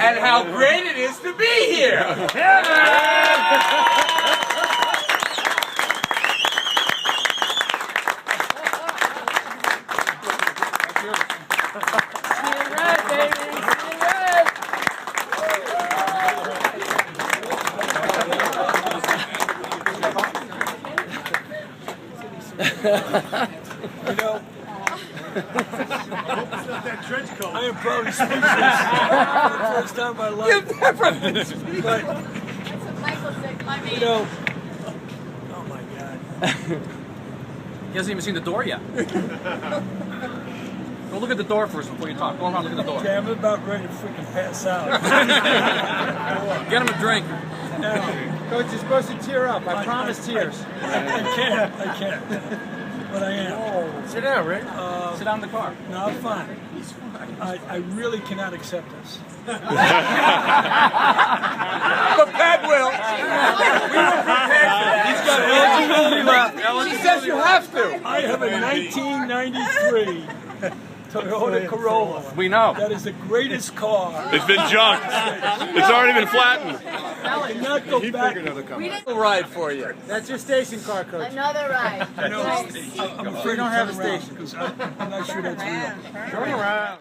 and how great it is to be here. You know, that trench coat. I am probably speechless for the first time in my life. You've never been speechless. But, you know, oh my God. He hasn't even seen the door yet. Go look at the door first before you talk. Go around and look at the door. Okay, I'm about ready to freaking pass out. Get him a drink. Now, Coach, you're supposed to tear up. I promise tears. I can't. But I am. Sit down, Rick. Sit down in the car. No, I'm fine. I really cannot accept this. But Pat will. We were prepared for that. He's got eligibility left. She says you have to. I have a 1993 Toyota Corolla. We know. That is the greatest car. It's been junked. It's already been flattened. I cannot go back. We'll ride for you. That's your station car, Coach. Another ride. I'm afraid We don't have a to turn around station. because I'm not sure that's real. Turn around.